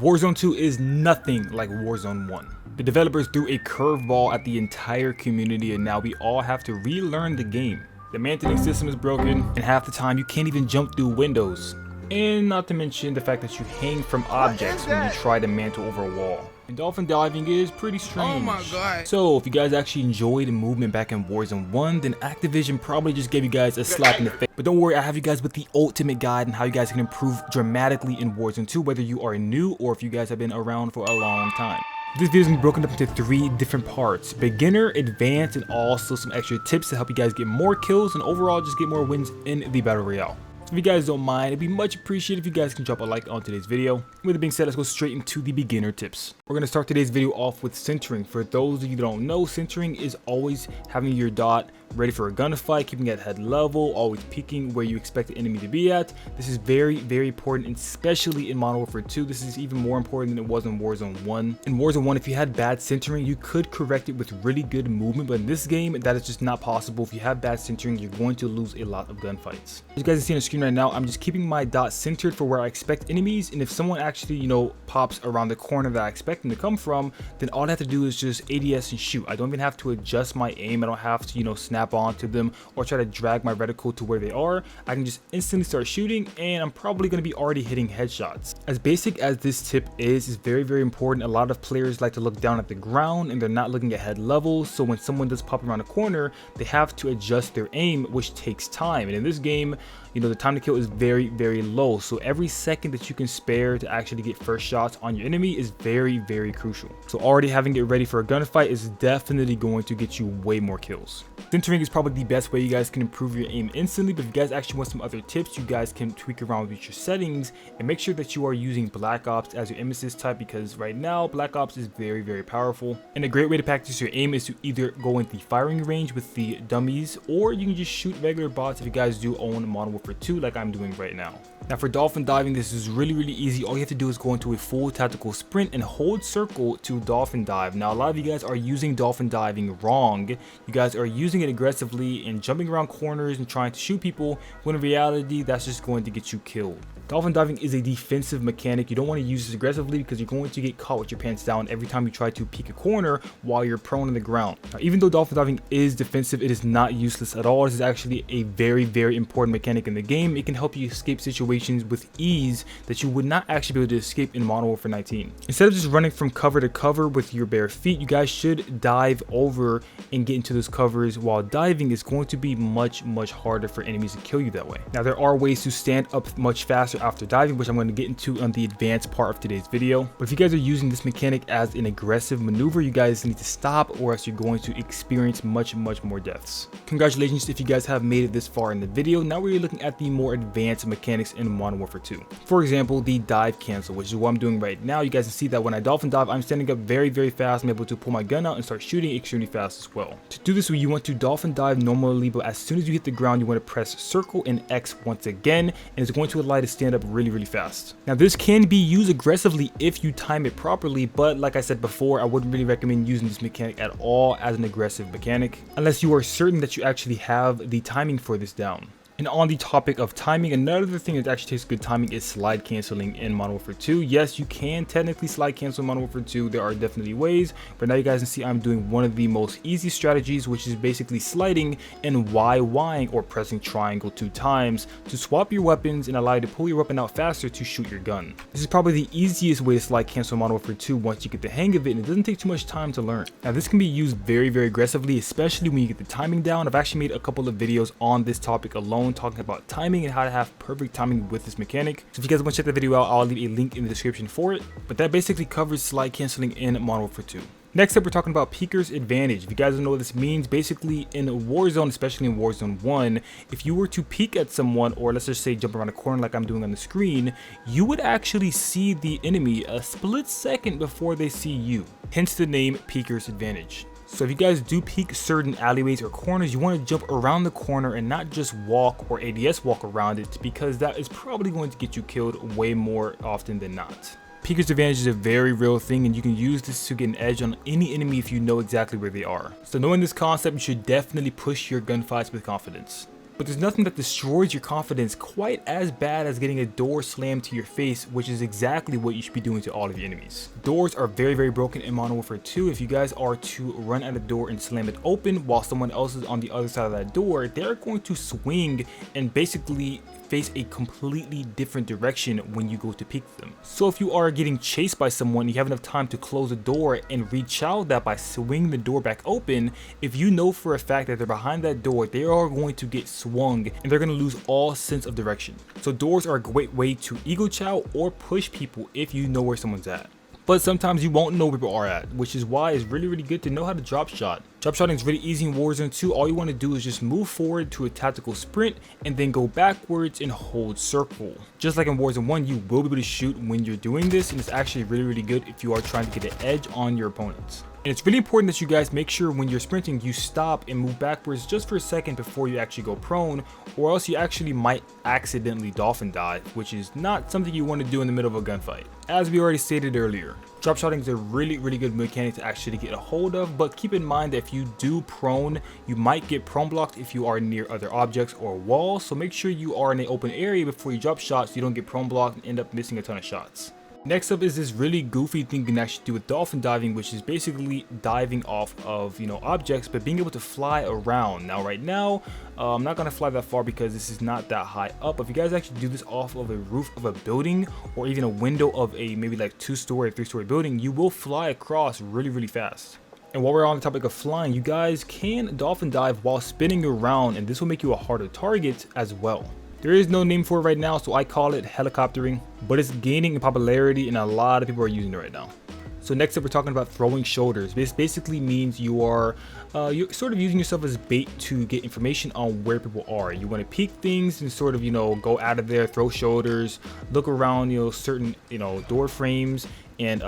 Warzone 2 is nothing like Warzone 1. The developers threw a curveball at the entire community and now we all have to relearn the game. The managing system is broken and half the time you can't even jump through windows. And not to mention the fact that you hang from objects when you try to mantle over a wall. And dolphin diving is pretty strange. Oh my god. So if you guys actually enjoyed the movement back in Warzone 1, then Activision probably just gave you guys a slap in the face. But don't worry, I have you guys with the ultimate guide on how you guys can improve dramatically in Warzone 2, whether you are new or if you guys have been around for a long time. This video is going to be broken up into 3 different parts: beginner, advanced, and also some extra tips to help you guys get more kills and overall just get more wins in the Battle Royale. If you guys don't mind, it'd be much appreciated if you guys can drop a like on today's video. With that being said, let's go straight into the beginner tips. We're going to start today's video off with centering. For those of you that don't know, centering is always having your dot ready for a gunfight, keeping it at head level, always peeking where you expect the enemy to be at. This is very, very important, and especially in Modern Warfare 2. This is even more important than it was in Warzone 1. In Warzone 1, if you had bad centering, you could correct it with really good movement, but in this game, that is just not possible. If you have bad centering, you're going to lose a lot of gunfights. As you guys can see on the screen right now, I'm just keeping my dot centered for where I expect enemies, and if someone actually, pops around the corner that I expect them to come from, then all I have to do is just ADS and shoot. I don't even have to adjust my aim. I don't have to, snap onto them or try to drag my reticle to where they are. I can just instantly start shooting, and I'm probably going to be already hitting headshots. As basic as this tip is very, very important. A lot of players like to look down at the ground and they're not looking at head level, so when someone does pop around a corner, they have to adjust their aim, which takes time. And in this game, the time to kill is very, very low, so every second that you can spare to actually get first shots on your enemy is very, very crucial. So already having it ready for a gunfight is definitely going to get you way more kills. Centering is probably the best way you guys can improve your aim instantly, but if you guys actually want some other tips, you guys can tweak around with your settings and make sure that you are using Black Ops as your aim assist type, because right now Black Ops is very, very powerful. And a great way to practice your aim is to either go into the firing range with the dummies, or you can just shoot regular bots if you guys do own Modern Warfare 2 like I'm doing right now. Now for dolphin diving, this is really, really easy. All you have to do is go into a full tactical sprint and hold circle to dolphin dive. Now a lot of you guys are using dolphin diving wrong. You guys are using it aggressively and jumping around corners and trying to shoot people, when in reality that's just going to get you killed. Dolphin diving is a defensive mechanic. You don't want to use this aggressively because you're going to get caught with your pants down every time you try to peek a corner while you're prone on the ground. Now, even though dolphin diving is defensive, it is not useless at all. This is actually a very, very important mechanic in the game. It can help you escape situations with ease that you would not actually be able to escape in Modern Warfare 19. Instead of just running from cover to cover with your bare feet, you guys should dive over and get into those covers. While diving is going to be much, much harder for enemies to kill you that way. Now there are ways to stand up much faster after diving, which I'm going to get into on the advanced part of today's video. But if you guys are using this mechanic as an aggressive maneuver, you guys need to stop, or else you're going to experience much, much more deaths. Congratulations if you guys have made it this far in the video. Now we're looking at the more advanced mechanics in Modern Warfare 2. For example, the dive cancel, which is what I'm doing right now. You guys can see that when I dolphin dive, I'm standing up very, very fast. I'm able to pull my gun out and start shooting extremely fast as well. To do this, you want to dolphin dive normally, but as soon as you hit the ground, you want to press circle and X once again, and it's going to allow you to stand up really, really fast. Now this can be used aggressively if you time it properly, but like I said before, I wouldn't really recommend using this mechanic at all as an aggressive mechanic unless you are certain that you actually have the timing for this down. And on the topic of timing, another thing that actually takes good timing is slide canceling in Modern Warfare 2. Yes, you can technically slide cancel in Modern Warfare 2. There are definitely ways, but now you guys can see I'm doing one of the most easy strategies, which is basically sliding and YYing or pressing triangle 2 times to swap your weapons and allow you to pull your weapon out faster to shoot your gun. This is probably the easiest way to slide cancel in Modern Warfare 2 once you get the hang of it, and it doesn't take too much time to learn. Now this can be used very, very aggressively, especially when you get the timing down. I've actually made a couple of videos on this topic alone, talking about timing and how to have perfect timing with this mechanic. So if you guys want to check that video out, I'll leave a link in the description for it. But that basically covers slide canceling in Modern Warfare 2. Next up, we're talking about Peeker's advantage. If you guys don't know what this means, basically in Warzone, especially in Warzone 1, if you were to peek at someone, or let's just say jump around a corner like I'm doing on the screen, you would actually see the enemy a split second before they see you. Hence the name Peeker's advantage. So if you guys do peek certain alleyways or corners, you want to jump around the corner and not just walk or ADS walk around it, because that is probably going to get you killed way more often than not. Peeker's advantage is a very real thing, and you can use this to get an edge on any enemy if you know exactly where they are. So knowing this concept, you should definitely push your gunfights with confidence. But there's nothing that destroys your confidence quite as bad as getting a door slammed to your face, which is exactly what you should be doing to all of your enemies. Doors are very broken in Modern Warfare 2. If you guys are to run at a door and slam it open while someone else is on the other side of that door, they're going to swing and basically face a completely different direction when you go to peek them. So if you are getting chased by someone, you have enough time to close the door and reach out that by swinging the door back open. If you know for a fact that they're behind that door, they are going to get swung and they're going to lose all sense of direction. So doors are a great way to ego chow or push people if you know where someone's at. But sometimes you won't know where people are at, which is why it's really good to know how to drop shot. Drop shotting is really easy in Warzone 2. All you want to do is just move forward to a tactical sprint and then go backwards and hold circle. Just like in Warzone 1, you will be able to shoot when you're doing this, and it's actually really good if you are trying to get an edge on your opponents. And it's really important that you guys make sure when you're sprinting, you stop and move backwards just for a second before you actually go prone, or else you actually might accidentally dolphin dive, which is not something you want to do in the middle of a gunfight. As we already stated earlier, drop shotting is a really good mechanic to actually get a hold of, but keep in mind that if you do prone, you might get prone blocked if you are near other objects or walls, so make sure you are in an open area before you drop shots so you don't get prone blocked and end up missing a ton of shots. Next up is this really goofy thing you can actually do with dolphin diving, which is basically diving off of, objects, but being able to fly around. Now, right now, I'm not going to fly that far because this is not that high up. But if you guys actually do this off of a roof of a building or even a window of a maybe like 2-story or 3-story building, you will fly across really fast. And while we're on the topic of flying, you guys can dolphin dive while spinning around, and this will make you a harder target as well. There is no name for it right now, so I call it helicoptering, but it's gaining in popularity and a lot of people are using it right now. So next up, we're talking about throwing shoulders. This basically means you're sort of using yourself as bait to get information on where people are. You want to peek things and sort of, go out of there, throw shoulders, look around, certain, door frames and,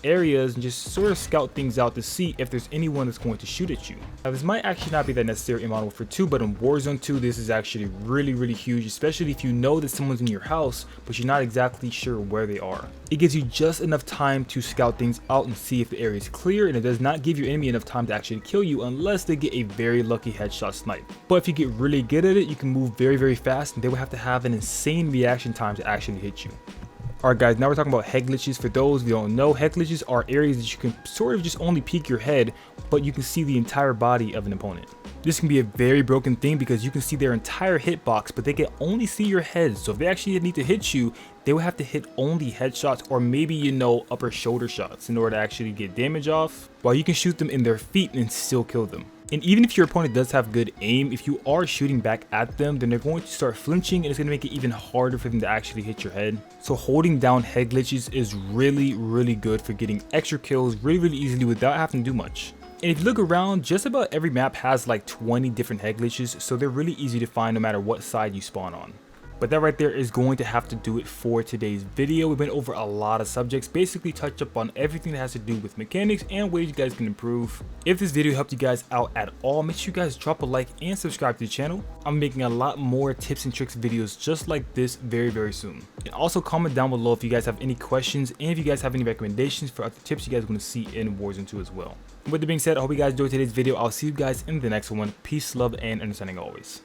areas, and just sort of scout things out to see if there's anyone that's going to shoot at you. Now, this might actually not be that necessary in Modern Warfare 2, but in Warzone 2, this is actually really huge, especially if you know that someone's in your house, but you're not exactly sure where they are. It gives you just enough time to scout things out and see if the area is clear, and it does not give your enemy enough time to actually kill you unless they get a very lucky headshot snipe. But if you get really good at it, you can move very fast, and they will have to have an insane reaction time to actually hit you. Alright guys, now we're talking about head glitches. For those who don't know, head glitches are areas that you can sort of just only peek your head, but you can see the entire body of an opponent. This can be a very broken thing because you can see their entire hitbox, but they can only see your head. So if they actually need to hit you, they will have to hit only headshots or maybe, upper shoulder shots in order to actually get damage off, while you can shoot them in their feet and still kill them. And even if your opponent does have good aim, if you are shooting back at them, then they're going to start flinching and it's going to make it even harder for them to actually hit your head. So holding down head glitches is really good for getting extra kills really easily without having to do much. And if you look around, just about every map has like 20 different head glitches, so they're really easy to find no matter what side you spawn on. But that right there is going to have to do it for today's video. We went over a lot of subjects, basically touched up on everything that has to do with mechanics and ways you guys can improve. If this video helped you guys out at all, make sure you guys drop a like and subscribe to the channel. I'm making a lot more tips and tricks videos just like this very soon. And also comment down below if you guys have any questions and if you guys have any recommendations for other tips you guys want to see in Warzone 2 as well. With that being said, I hope you guys enjoyed today's video. I'll see you guys in the next one. Peace, love, and understanding always.